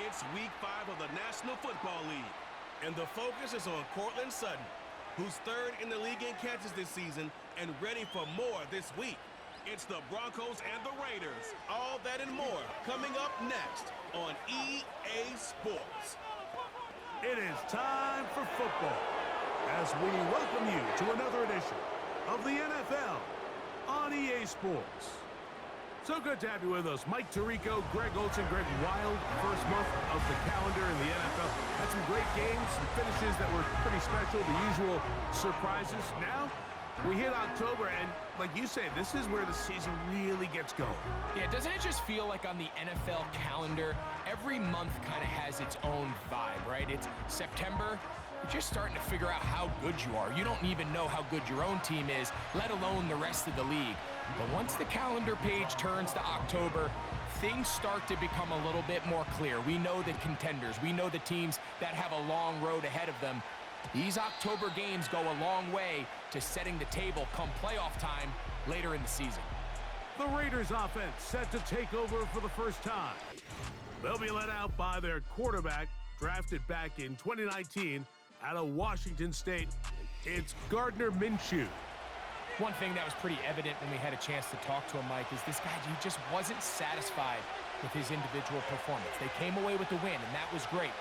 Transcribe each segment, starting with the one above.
It's Week 5 of the National Football League, and the focus is on Courtland Sutton, who's third in the league in catches this season and ready for more this week. It's the Broncos and the Raiders. All that and more coming up next on EA Sports. It is time for football as we welcome you to another edition of the NFL on EA Sports. So good to have you with us. Mike Tirico, Greg Olsen, Greg Wild. First month of the calendar in the NFL. Had some great games, some finishes that were pretty special, the usual surprises. Now, we hit October, and like you say, this is where the season really gets going. Yeah, doesn't it just feel like on the NFL calendar, every month kind of has its own vibe, right? It's September. You're just starting to figure out how good you are. You don't even know how good your own team is, let alone the rest of the league. But once the calendar page turns to October, things start to become a little bit more clear. We know the contenders. We know the teams that have a long road ahead of them. These October games go a long way to setting the table come playoff time later in the season. The Raiders offense set to take over for the first time. They'll be led out by their quarterback, drafted back in 2019 out of Washington State. It's Gardner Minshew. One thing that was pretty evident when we had a chance to talk to him, Mike, is this guy, he just wasn't satisfied with his individual performance. They came away with the win, and that was great.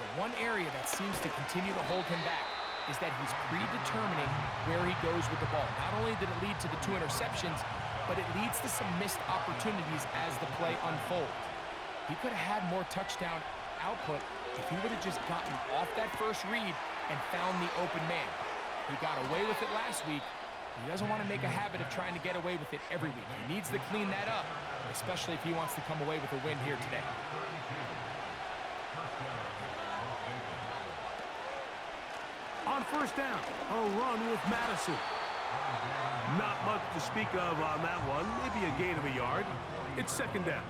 But one area that seems to continue to hold him back is that he's predetermining where he goes with the ball. Not only did it lead to the 2 interceptions, but it leads to some missed opportunities as the play unfolds. He could have had more touchdown output if he would have just gotten off that first read and found the open man. He got away with it last week. He doesn't want to make a habit of trying to get away with it every week. He needs to clean that up, especially if he wants to come away with a win here today. On first down, a run with Madison. Not much to speak of on that one. Maybe a gain of a yard. It's second down.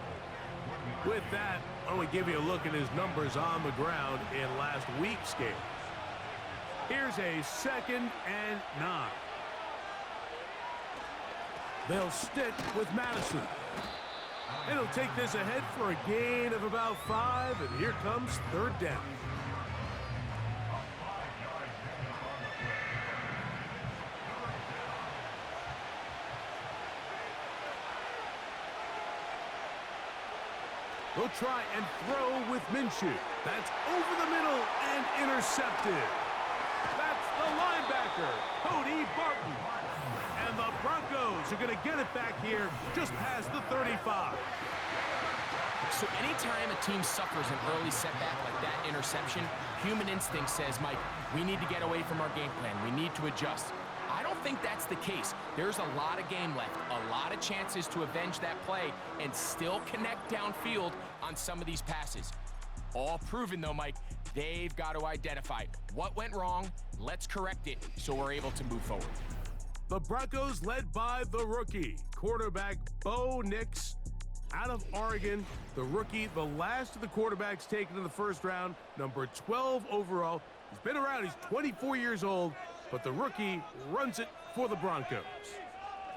With that, I want to give you a look at his numbers on the ground in last week's game. Here's a 2nd and 9. They'll stick with Madison. And he'll take this ahead for a gain of about 5, and here comes third down. They'll try and throw with Minshew. That's over the middle and intercepted. That's the linebacker, Cody Barton. And the Broncos are going to get it back here just past the 35. So anytime a team suffers an early setback like that interception, human instinct says, Mike, we need to get away from our game plan. We need to adjust. I don't think that's the case. There's a lot of game left, a lot of chances to avenge that play and still connect downfield on some of these passes. All proven, though, Mike, they've got to identify what went wrong, let's correct it so we're able to move forward. The Broncos led by the rookie, quarterback Bo Nix out of Oregon. The rookie, the last of the quarterbacks taken in the first round, number 12 overall. He's been around, he's 24 years old, but the rookie runs it for the Broncos.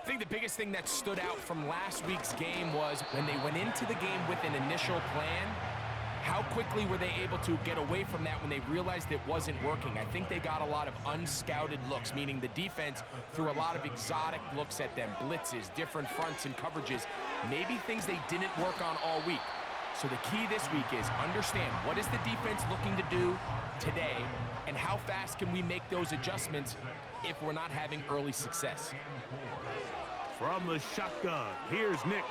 I think the biggest thing that stood out from last week's game was when they went into the game with an initial plan, how quickly were they able to get away from that when they realized it wasn't working? I think they got a lot of unscouted looks, meaning the defense threw a lot of exotic looks at them, blitzes, different fronts and coverages, maybe things they didn't work on all week. So the key this week is understand what is the defense looking to do today and how fast can we make those adjustments if we're not having early success. From the shotgun, here's Nix.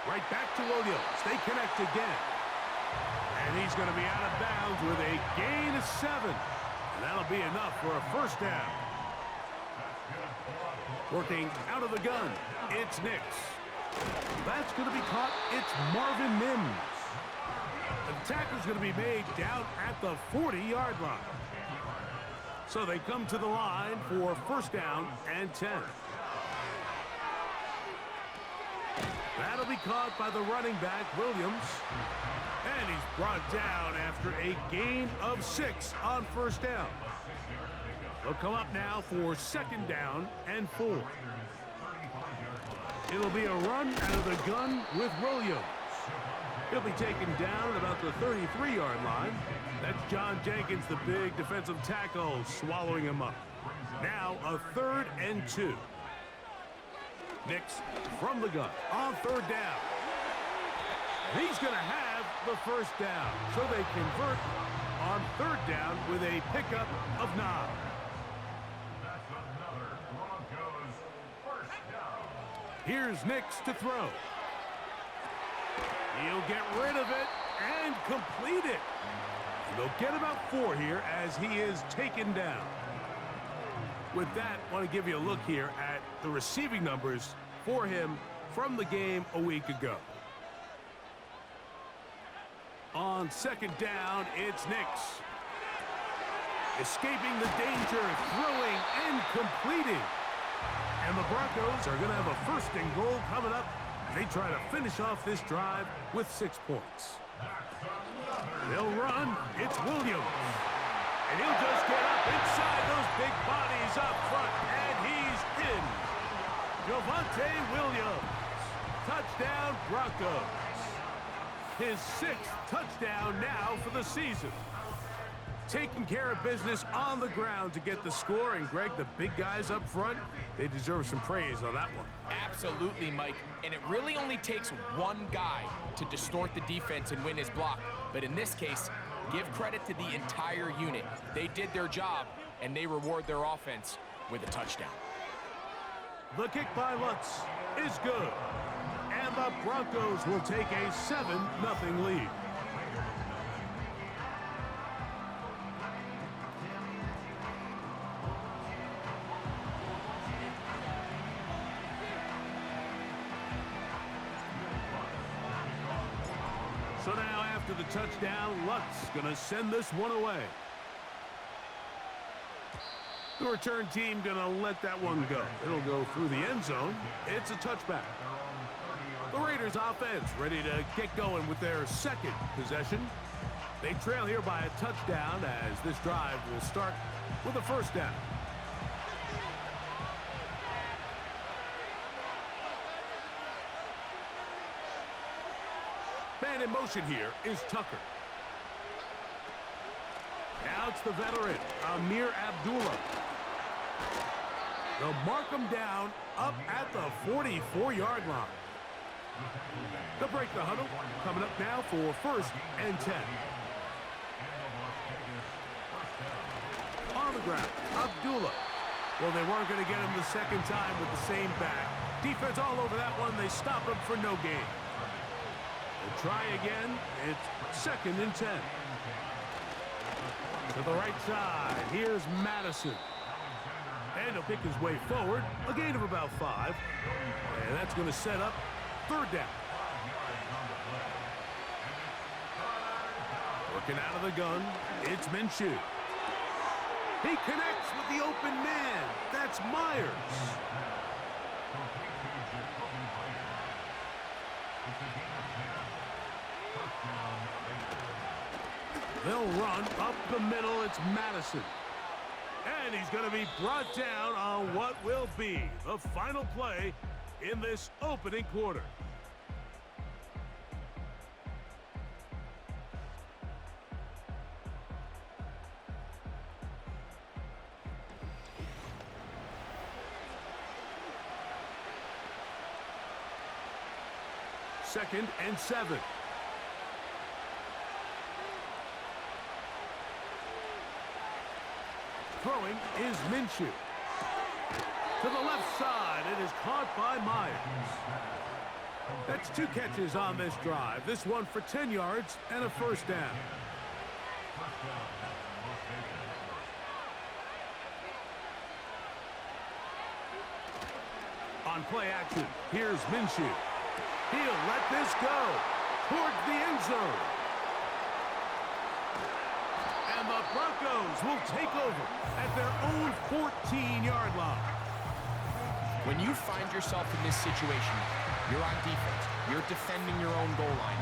Right back to Williams. They connect again. And he's going to be out of bounds with a gain of 7. And that'll be enough for a first down. Working out of the gun, it's Nix. That's going to be caught. It's Marvin Mims. The tackle's going to be made down at the 40-yard line. So they come to the line for first down and 10. That'll be caught by the running back, Williams. And he's brought down after a gain of 6 on first down. They'll come up now for second down and 4. It'll be a run out of the gun with Williams. He'll be taken down at about the 33-yard line. That's John Jenkins, the big defensive tackle, swallowing him up. Now a 3rd and 2. Nix from the gun on 3rd down. And he's going to have the 1st down. So they convert on 3rd down with a pickup of 9. That's another Broncos 1st down. Here's Nix to throw. He'll get rid of it and complete it. And they'll get about 4 here as he is taken down. With that, I want to give you a look here at the receiving numbers for him from the game a week ago. On 2nd down, it's Nix. Escaping the danger, throwing and completing. And the Broncos are going to have a 1st and goal coming up. They try to finish off this drive with 6 points. They'll run. It's Williams. And he'll just get up inside those big bodies up front. And he's in. Javonte Williams. Touchdown, Broncos. His 6th touchdown now for the season. Taking care of business on the ground to get the score. And, Greg, the big guys up front, they deserve some praise on that one. Absolutely, Mike. And it really only takes one guy to distort the defense and win his block. But in this case, give credit to the entire unit. They did their job, and they reward their offense with a touchdown. The kick by Lutz is good. And the Broncos will take a 7-0 lead. So now after the touchdown, Lutz going to send this one away. The return team going to let that one go. It'll go through the end zone. It's a touchback. The Raiders offense ready to get going with their 2nd possession. They trail here by a touchdown as this drive will start with a 1st down. Man in motion here is Tucker. Now it's the veteran, Amir Abdullah. They'll mark him down up at the 44-yard line. They'll break the huddle. Coming up now for 1st and 10. On the ground, Abdullah. Well, they weren't going to get him the 2nd time with the same back. Defense all over that one. They stop him for no gain. They'll try again. It's 2nd and 10. To the right side, here's Madison. And he'll pick his way forward. A gain of about 5. And that's going to set up 3rd down. Working out of the gun, it's Minshew. He connects with the open man. That's Myers. They'll run up the middle. It's Madison. And he's going to be brought down on what will be the final play in this opening quarter. Second and 7. Throwing is Minshew. To the left side, it is caught by Myers. That's 2 catches on this drive. This one for 10 yards and a 1st down. On play action, here's Minshew. He'll let this go towards the end zone. And the Broncos will take over at their own 14-yard line. When you find yourself in this situation, you're on defense, you're defending your own goal line,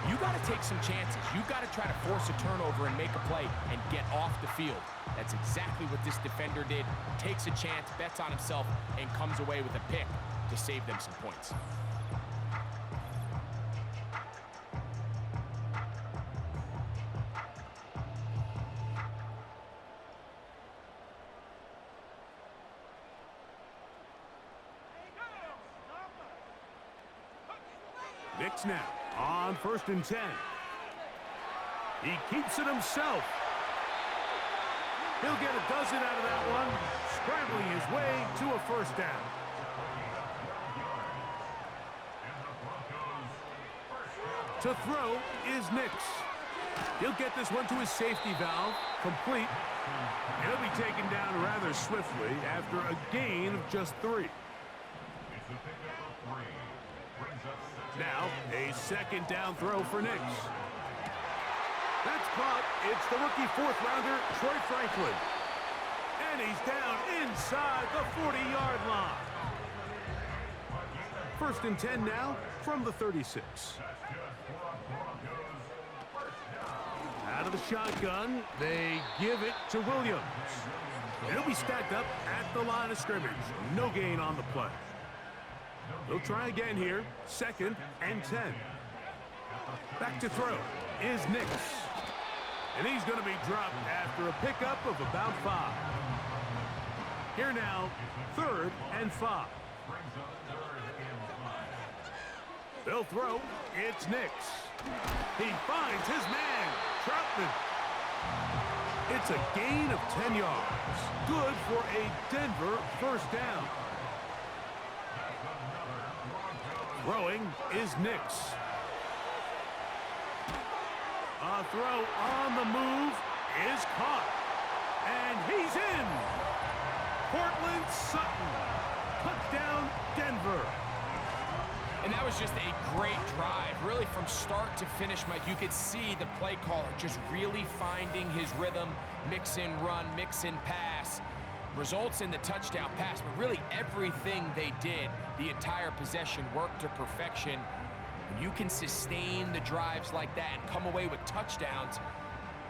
you got to take some chances. You got to try to force a turnover and make a play and get off the field. That's exactly what this defender did. Takes a chance, bets on himself, and comes away with a pick to save them some points. Nix now on 1st and 10. He keeps it himself. He'll get a dozen out of that one, scrambling his way to a first down. To throw is Nix. He'll get this one to his safety valve, complete. And he'll be taken down rather swiftly after a gain of just 3. Now, a 2nd down throw for Nix. That's caught. It's the rookie 4th-rounder, Troy Franklin. And he's down inside the 40-yard line. 1st and 10 now from the 36. Out of the shotgun, they give it to Williams. He'll be stacked up at the line of scrimmage. No gain on the play. They'll try again here. 2nd and 10. Back to throw is Nix. And he's going to be dropped after a pickup of about 5. Here now, 3rd and 5. They'll throw. It's Nix. He finds his man, Troutman. It's a gain of 10 yards. Good for a Denver first down. Throwing is Nix. A throw on the move is caught. And he's in. Cortland Sutton. Touchdown, Denver. And that was just a great drive. Really, from start to finish, Mike, you could see the play caller just really finding his rhythm. Mix in run, mix in pass. Results in the touchdown pass, but really everything they did, the entire possession, worked to perfection. When you can sustain the drives like that and come away with touchdowns,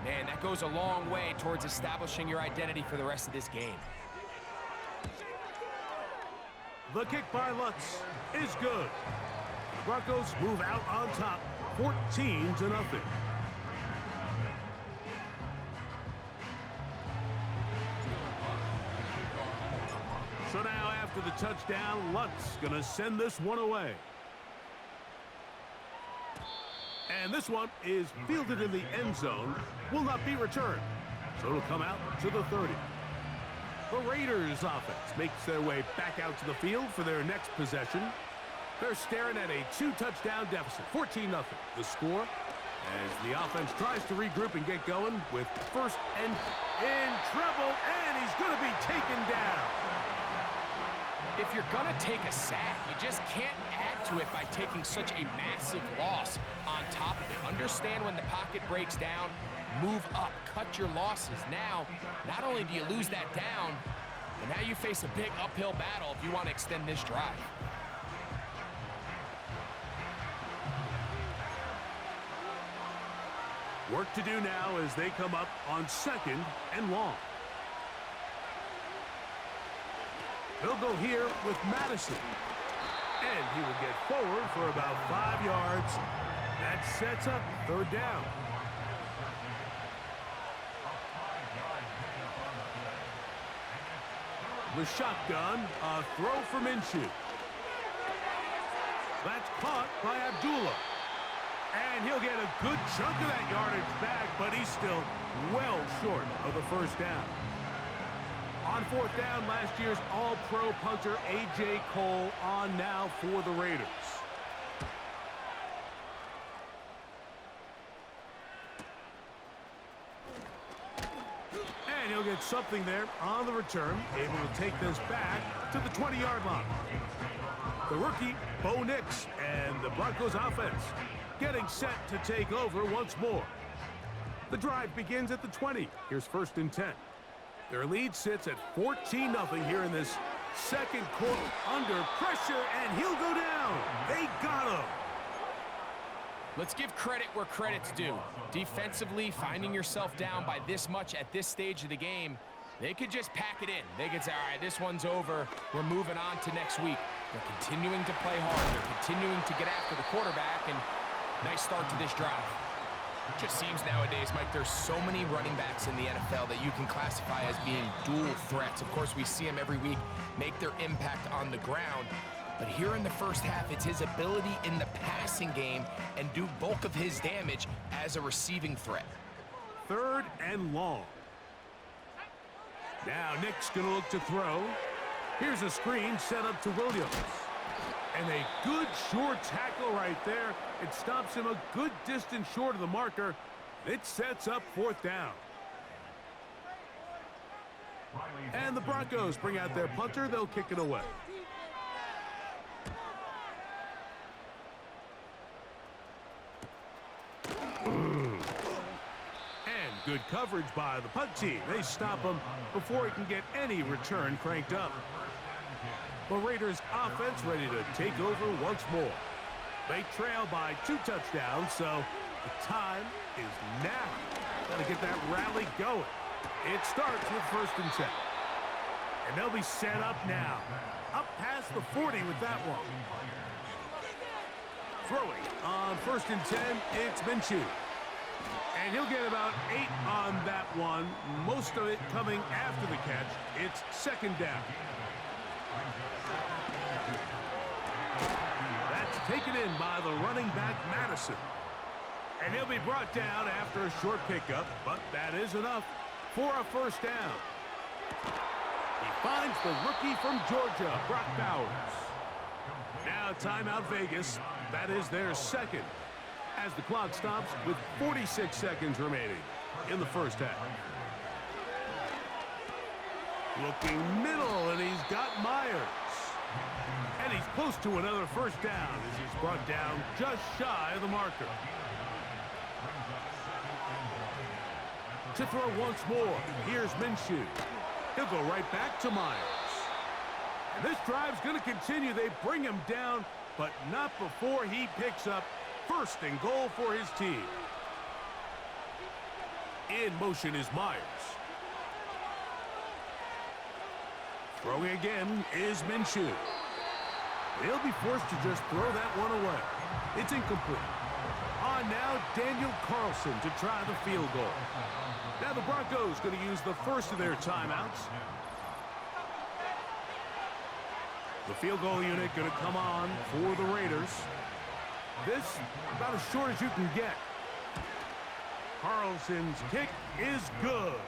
man, that goes a long way towards establishing your identity for the rest of this game. The kick by Lutz is good. The Broncos move out on top, 14-0. So now after the touchdown, Lutz gonna send this one away. And this one is fielded in the end zone, will not be returned. So it'll come out to the 30. The Raiders offense makes their way back out to the field for their next possession. They're staring at a 2-touchdown deficit, 14-0. The score as the offense tries to regroup and get going with 1st and in trouble, and he's going to be taken down. If you're going to take a sack, you just can't add to it by taking such a massive loss on top of it. Understand when the pocket breaks down, move up, cut your losses. Now, not only do you lose that down, but now you face a big uphill battle if you want to extend this drive. Work to do now as they come up on 2nd and long. They'll go here with Madison. And he will get forward for about 5 yards. That sets up 3rd down. The shotgun, a throw for Minshew. That's caught by Abdullah. And he'll get a good chunk of that yardage back, but he's still well short of the 1st down. On 4th down, last year's All-Pro punter A.J. Cole on now for the Raiders. And he'll get something there on the return, able to take this back to the 20-yard line. The rookie, Bo Nix, and the Broncos offense getting set to take over once more. The drive begins at the 20. Here's 1st and 10. Their lead sits at 14-0 here in this 2nd quarter. Under pressure, and he'll go down. They got him. Let's give credit where credit's due. Defensively, finding yourself down by this much at this stage of the game, they could just pack it in. They could say, all right, this one's over. We're moving on to next week. They're continuing to play hard. They're continuing to get after the quarterback, and nice start to this drive. It just seems nowadays, Mike, there's so many running backs in the NFL that you can classify as being dual threats. Of course, we see them every week make their impact on the ground. But here in the first half, it's his ability in the passing game and do bulk of his damage as a receiving threat. 3rd and long. Now Nick's going to look to throw. Here's a screen set up to Williams. And a good short tackle right there. It stops him a good distance short of the marker. It sets up 4th down. And the Broncos bring out their punter. They'll kick it away. And good coverage by the punt team. They stop him before he can get any return cranked up. The Raiders offense ready to take over once more. They trail by 2 touchdowns, so the time is now. Got to get that rally going. It starts with 1st and 10. And they'll be set up now. Up past the 40 with that one. Throwing on 1st and 10, it's Minshew. And he'll get about 8 on that one. Most of it coming after the catch. It's 2nd down. That's taken in by the running back, Madison. And he'll be brought down after a short pickup, but that is enough for a 1st down. He finds the rookie from Georgia, Brock Bowers. Now timeout Vegas. That is their 2nd. As the clock stops with 46 seconds remaining in the first half. Looking middle, and he's got Myers. And he's close to another 1st down as he's brought down just shy of the marker. To throw once more, here's Minshew. He'll go right back to Myers. And this drive's going to continue. They bring him down, but not before he picks up 1st and goal for his team. In motion is Myers. Throwing again is Minshew. He'll be forced to just throw that one away. It's incomplete. On now, Daniel Carlson to try the field goal. Now the Broncos going to use the first of their timeouts. The field goal unit going to come on for the Raiders. This about as short as you can get. Carlson's kick is good.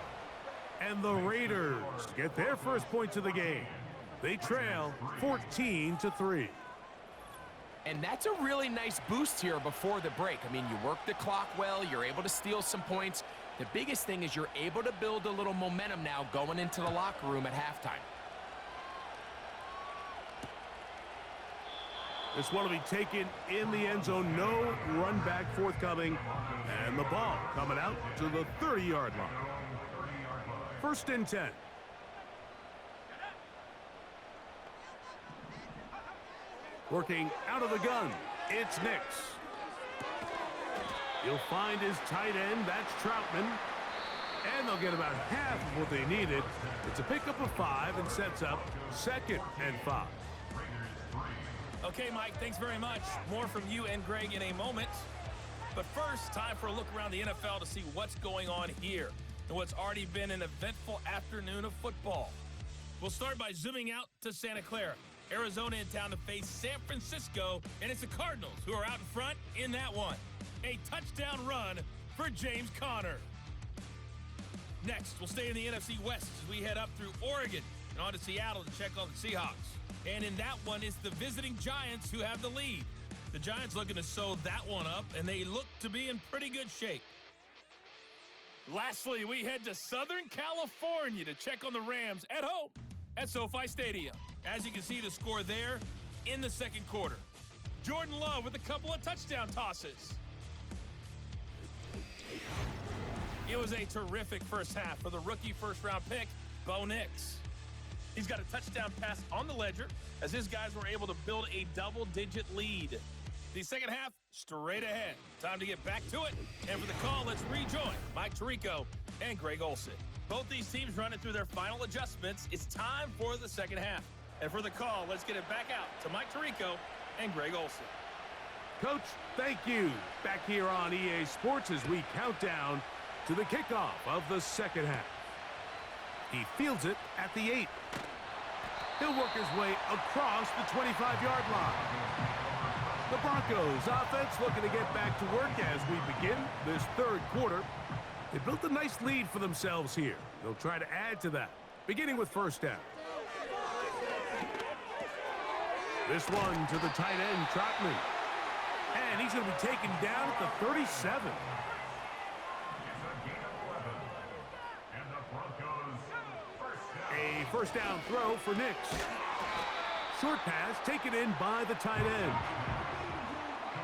And the Raiders get their first points of the game. They trail 14-3. And that's a really nice boost here before the break. I mean, you work the clock well. You're able to steal some points. The biggest thing is you're able to build a little momentum now going into the locker room at halftime. This one will be taken in the end zone. No run back forthcoming. And the ball coming out to the 30-yard line. 1st and 10. Working out of the gun, it's Nix. He'll find his tight end, that's Troutman. And they'll get about half of what they needed. It's a pickup of 5 and sets up 2nd and 5. Okay, Mike, thanks very much. More from you and Greg in a moment. But first, time for a look around the NFL to see what's going on here and what's already been an eventful afternoon of football. We'll start by zooming out to Santa Clara. Arizona in town to face San Francisco, and it's the Cardinals who are out in front in that one. A touchdown run for James Conner. Next, we'll stay in the NFC West as we head up through Oregon and on to Seattle to check on the Seahawks. And in that one, it's the visiting Giants who have the lead. The Giants looking to sew that one up, and they look to be in pretty good shape. Lastly, we head to Southern California to check on the Rams at home at SoFi Stadium. As you can see, the score there in the second quarter. Jordan Love with a couple of touchdown tosses. It was a terrific first half for the rookie first-round pick, Bo Nix. He's got a touchdown pass on the ledger as his guys were able to build a double-digit lead. The second half, straight ahead. Time to get back to it. And for the call, let's rejoin Mike Tirico and Greg Olsen. Both these teams running through their final adjustments. It's time for the second half. And for the call, let's get it back out to Mike Tirico and Greg Olsen. Coach, thank you. Back here on EA Sports as we count down to the kickoff of the second half. He fields it at the 8. He'll work his way across the 25-yard line. The Broncos offense looking to get back to work as we begin this third quarter. They built a nice lead for themselves here. They'll try to add to that, beginning with first down. This one to the tight end, Trotman. And he's going to be taken down at the 37. A first down throw for Nix. Short pass taken in by the tight end.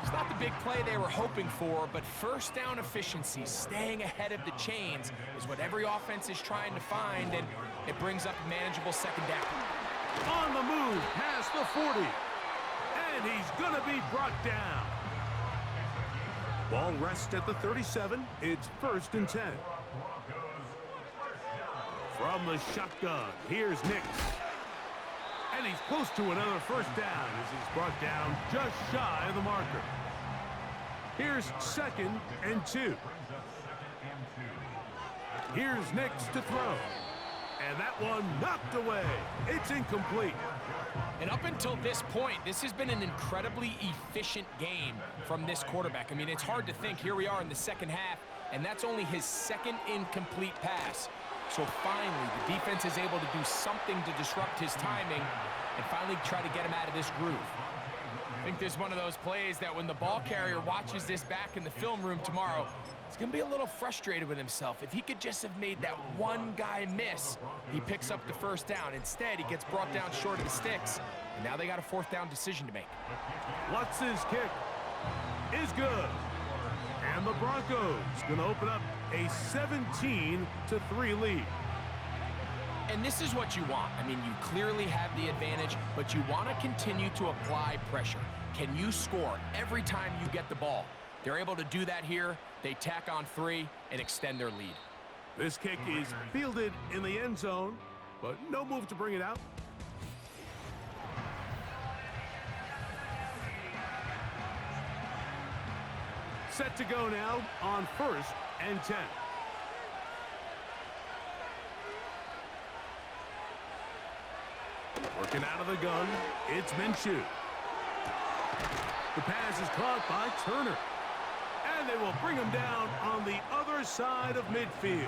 It's not the big play they were hoping for, but first down efficiency, staying ahead of the chains, is what every offense is trying to find, and it brings up a manageable second down. On the move, past the 40. And he's going to be brought down. Ball rests at the 37. It's 1st and 10. From the shotgun, here's Nix. And he's close to another first down as he's brought down just shy of the marker. Here's 2nd and 2. Here's Nix to throw. And that one knocked away. It's incomplete. And up until this point, this has been an incredibly efficient game from this quarterback. I mean, it's hard to think. Here we are in the second half, and that's only his second incomplete pass. So finally, the defense is able to do something to disrupt his timing and finally try to get him out of this groove. I think this is one of those plays that when the ball carrier watches this back in the film room tomorrow, he's going to be a little frustrated with himself. If he could just have made that one guy miss, he picks up the first down. Instead, he gets brought down short of the sticks, and now they got a fourth down decision to make. Watson's kick is good. And the Broncos going to open up a 17-3 lead. And this is what you want. I mean, you clearly have the advantage, but you want to continue to apply pressure. Can you score every time you get the ball? They're able to do that here. They tack on 3 and extend their lead. This kick is fielded in the end zone, but no move to bring it out. Set to go now on 1st and 10. Working out of the gun, it's Minshew. The pass is caught by Turner. And they will bring him down on the other side of midfield.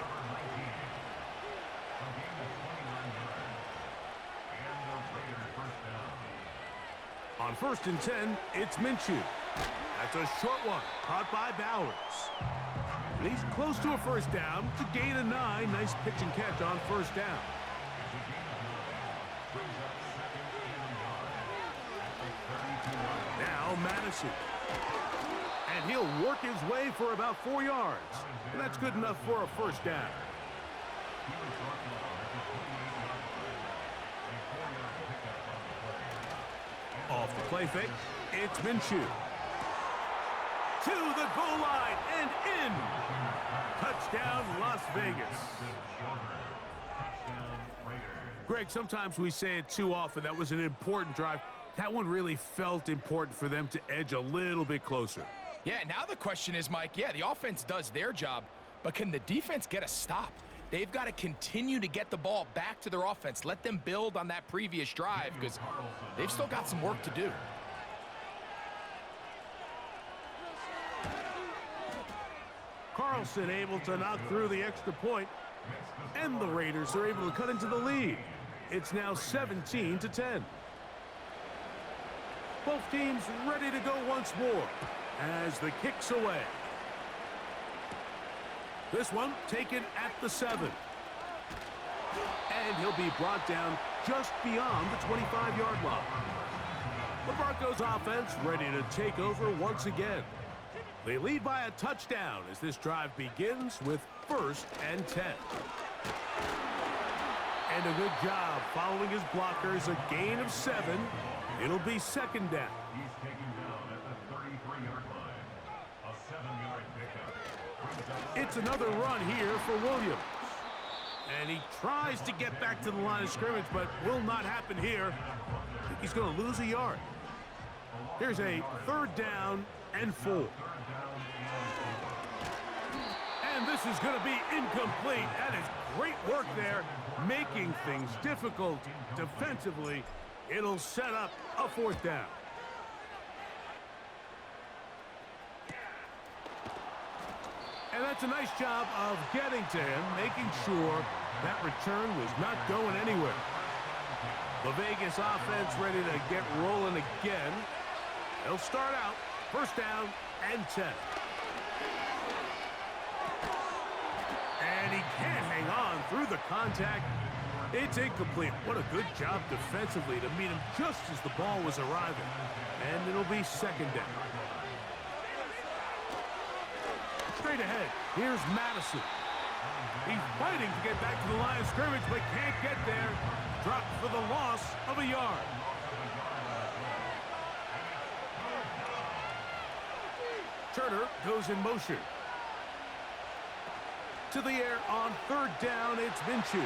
On 1st and 10, it's Minshew. That's a short one, caught by Bowers. And he's close to a first down to gain a 9. Nice pitch and catch on first down. Now Madison. And he'll work his way for about 4 yards. And that's good enough for a first down. Off the play fake, it's Minshew. To the goal line and in. Touchdown, Las Vegas. Greg, sometimes we say it too often. That was an important drive. That one really felt important for them to edge a little bit closer. Yeah, now the question is, Mike, yeah, the offense does their job, but can the defense get a stop? They've got to continue to get the ball back to their offense. Let them build on that previous drive because they've still got some work to do. Carlson able to knock through the extra point, and the Raiders are able to cut into the lead. It's now 17-10. Both teams ready to go once more as the kick's away. This one taken at the 7. And he'll be brought down just beyond the 25-yard line. The Broncos offense ready to take over once again. They lead by a touchdown as this drive begins with 1st and 10. And a good job following his blockers, a gain of 7. It'll be 2nd down. He's taken down at the 33-yard line. A 7-yard pickup. It's another run here for Williams. And he tries to get back to the line of scrimmage, but will not happen here. I think he's going to lose a yard. Here's a 3rd down and 4. And this this is going to be incomplete. That is great work there, making things difficult defensively. It'll set up a fourth down. And that's a nice job of getting to him, making sure that return was not going anywhere. The Vegas offense ready to get rolling again. They'll start out first down and 10. And he can't hang on through the contact. It's incomplete. What a good job defensively to meet him just as the ball was arriving. And it'll be second down. Straight ahead, here's Madison. He's fighting to get back to the line of scrimmage, but can't get there. Dropped for the loss of a yard. Turner goes in motion. To the air on third down, it's Minshew.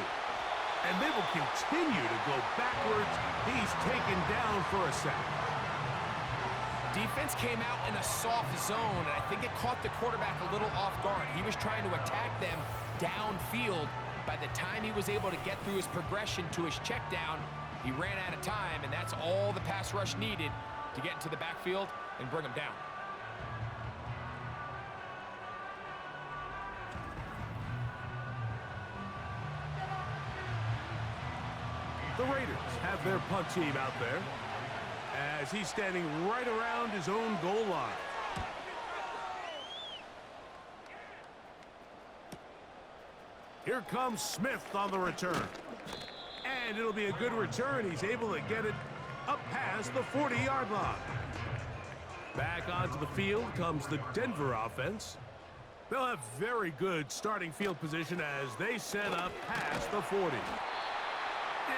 And they will continue to go backwards. He's taken down for a sack. Defense came out in a soft zone, and I think it caught the quarterback a little off guard. He was trying to attack them downfield. By the time he was able to get through his progression to his check down, he ran out of time, and that's all the pass rush needed to get into the backfield and bring him down. The Raiders have their punt team out there as he's standing right around his own goal line. Here comes Smith on the return. And it'll be a good return. He's able to get it up past the 40-yard line. Back onto the field comes the Denver offense. They'll have very good starting field position as they set up past the 40.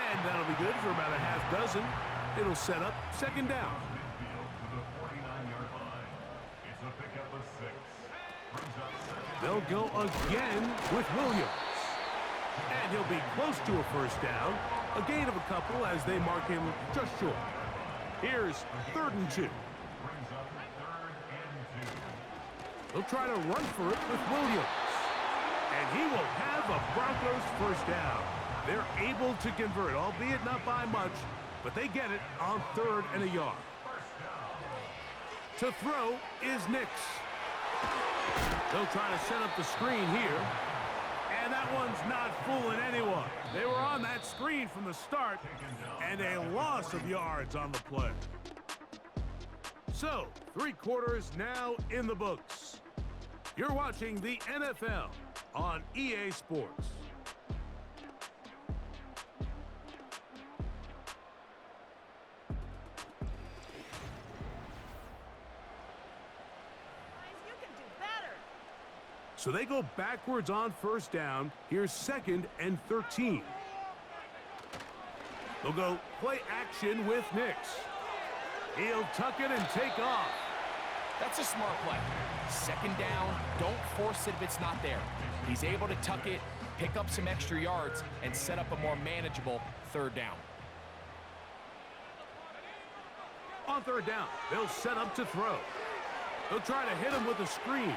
And that'll be good for about a half dozen. It'll set up second down. They'll go again with Williams. And he'll be close to a first down. A gain of a couple as they mark him just short. Here's 3rd and 2. They'll try to run for it with Williams. And he will have a Broncos first down. They're able to convert, albeit not by much, but they get it on 3rd and a yard. To throw is Nix. They'll try to set up the screen here. And that one's not fooling anyone. They were on that screen from the start, and a loss of yards on the play. So, 3 quarters now in the books. You're watching the NFL on EA Sports. So they go backwards on first down. Here's 2nd and 13. They'll go play action with Nix. He'll tuck it and take off. That's a smart play. 2nd down, don't force it if it's not there. He's able to tuck it, pick up some extra yards, and set up a more manageable 3rd down. On 3rd down, they'll set up to throw. They'll try to hit him with a screen.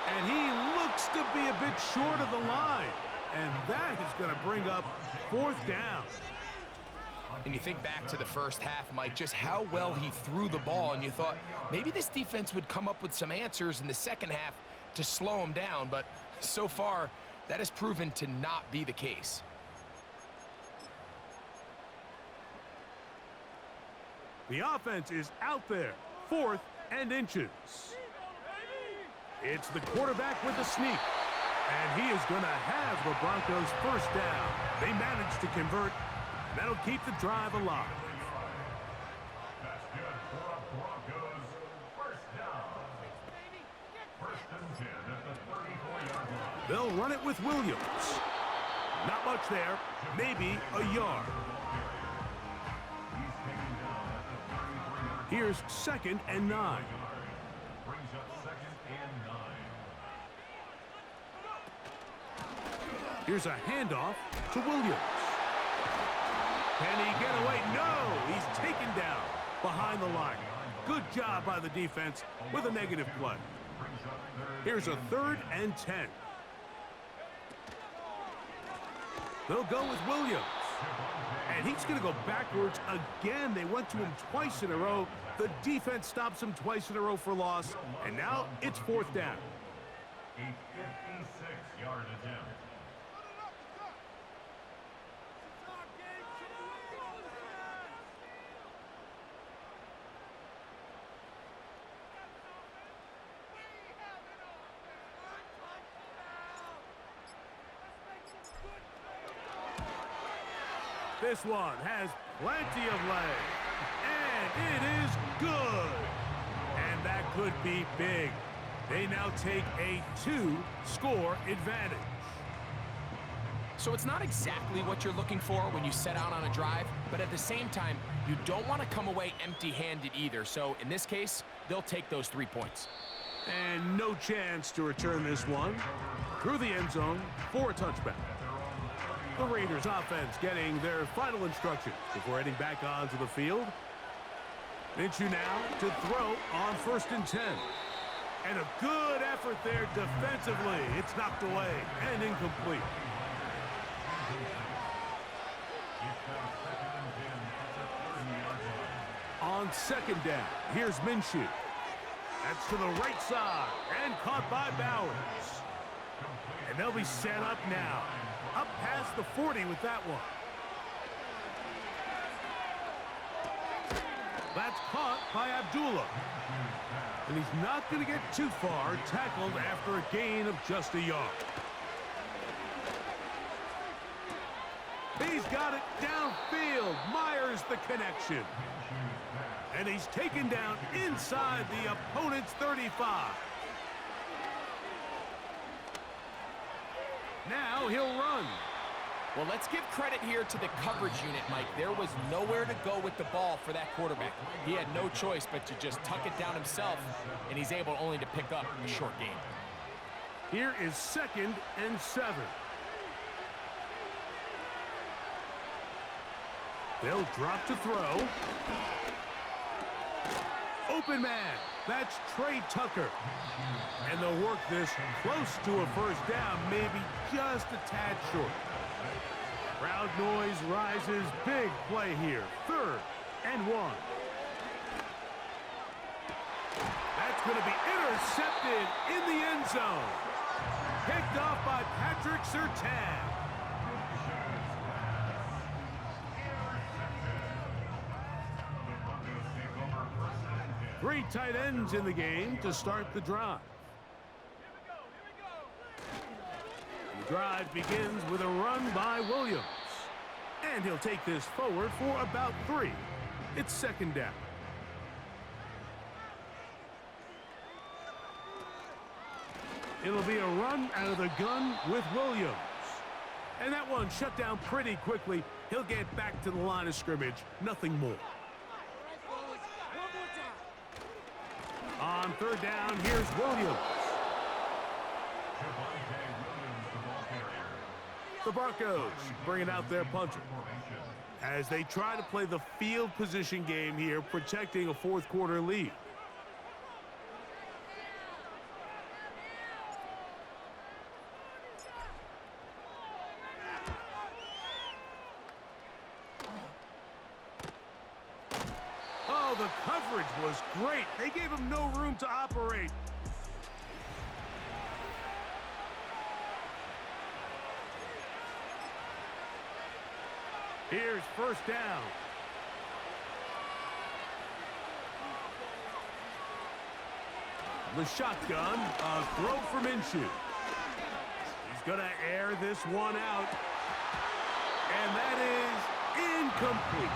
And he looks to be a bit short of the line. And that is going to bring up 4th down. And you think back to the first half, Mike, just how well he threw the ball. And you thought maybe this defense would come up with some answers in the second half to slow him down. But so far, that has proven to not be the case. The offense is out there. 4th and inches. It's the quarterback with the sneak. And he is going to have the Broncos first down. They managed to convert. That'll keep the drive alive. That's good for a Broncos first down. 1st and 10 at the 34-yard line. They'll run it with Williams. Not much there. Maybe a yard. Here's 2nd and 9. Brings up 2nd and 9. Here's a handoff to Williams. Can he get away? No! He's taken down behind the line. Good job by the defense with a negative play. Here's a 3rd and 10. They'll go with Williams. And he's going to go backwards again. They went to him twice in a row. The defense stops him twice in a row for loss. And now it's 4th down. A 56-yard attempt. This one has plenty of leg. And it is good. And that could be big. They now take a 2-score advantage. So it's not exactly what you're looking for when you set out on a drive, but at the same time, you don't want to come away empty-handed either. So in this case, they'll take those 3 points. And no chance to return this one through the end zone for a touchback. The Raiders offense getting their final instructions before heading back onto the field. Minshew now to throw on 1st and 10. And a good effort there defensively. It's knocked away and incomplete. On 2nd down, here's Minshew. That's to the right side and caught by Bowers. And they'll be set up now. Up past the 40 with that one. That's caught by Abdullah. And he's not going to get too far, tackled after a gain of just a yard. He's got it downfield. Myers the connection. And he's taken down inside the opponent's 35. Now he'll run. Well, let's give credit here to the coverage unit, Mike. There was nowhere to go with the ball for that quarterback. He had no choice but to just tuck it down himself, and he's able only to pick up a short gain. Here is 2nd and 7. They'll drop to throw. Open man. That's Trey Tucker. And they'll work this close to a 1st down, maybe just a tad short. Crowd noise rises. Big play here. 3rd and 1. That's going to be intercepted in the end zone. Picked off by Patrick Surtain. 3 tight ends in the game to start the drive. The drive begins with a run by Williams. And he'll take this forward for about 3. It's 2nd down. It'll be a run out of the gun with Williams. And that one shut down pretty quickly. He'll get back to the line of scrimmage. Nothing more. On 3rd down, here's Williams. The Broncos bringing out their punter as they try to play the field position game here, protecting a 4th quarter lead. Oh, the coverage was great. They gave him no room to operate. Here's 1st down. The shotgun, a throw for Minshew. He's going to air this one out. And that is incomplete.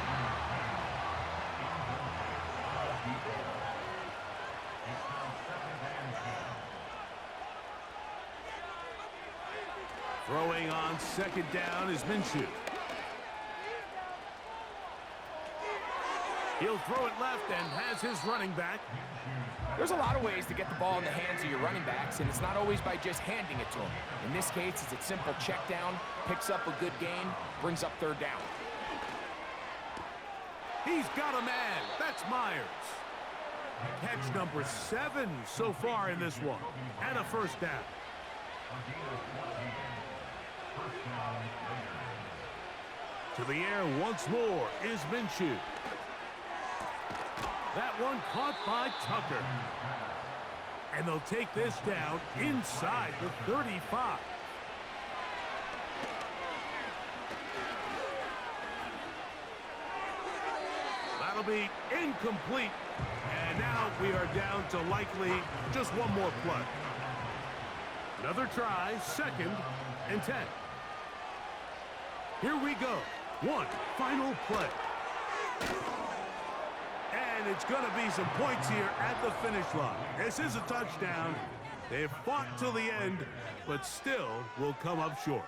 Throwing on 2nd down is Minshew. He'll throw it left and has his running back. There's a lot of ways to get the ball in the hands of your running backs, and it's not always by just handing it to them. In this case, it's a simple check down, picks up a good gain, brings up 3rd down. He's got a man. That's Myers. Catch number 7 so far in this one. And a first down. To the air once more is Minshew. That one caught by Tucker. And they'll take this down inside the 35. That'll be incomplete. And now we are down to likely just one more play. Another try, 2nd and 10. Here we go. One final play. And it's going to be some points here at the finish line. This is a touchdown. They've fought till the end, but still will come up short.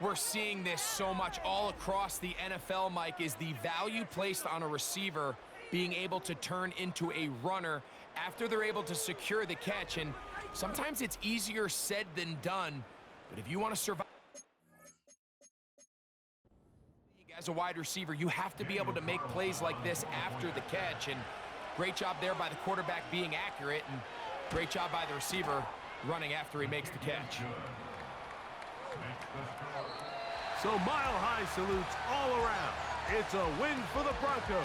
We're seeing this so much all across the NFL, Mike, is the value placed on a receiver being able to turn into a runner after they're able to secure the catch. And sometimes it's easier said than done, but if you want to survive as a wide receiver, you have to be able to make plays like this after the catch. And great job there by the quarterback being accurate, and great job by the receiver running after he makes the catch. So mile-high salutes all around. It's a win for the Broncos.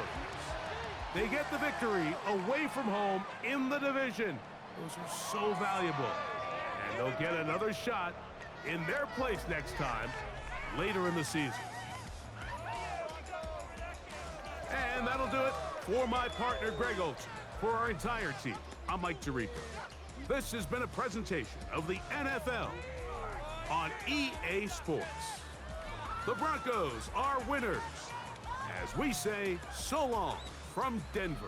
They get the victory away from home in the division. Those are so valuable. And they'll get another shot in their place next time later in the season. And that'll do it for my partner, Greg Olson. For our entire team, I'm Mike Tirico. This has been a presentation of the NFL on EA Sports. The Broncos are winners. As we say, so long from Denver.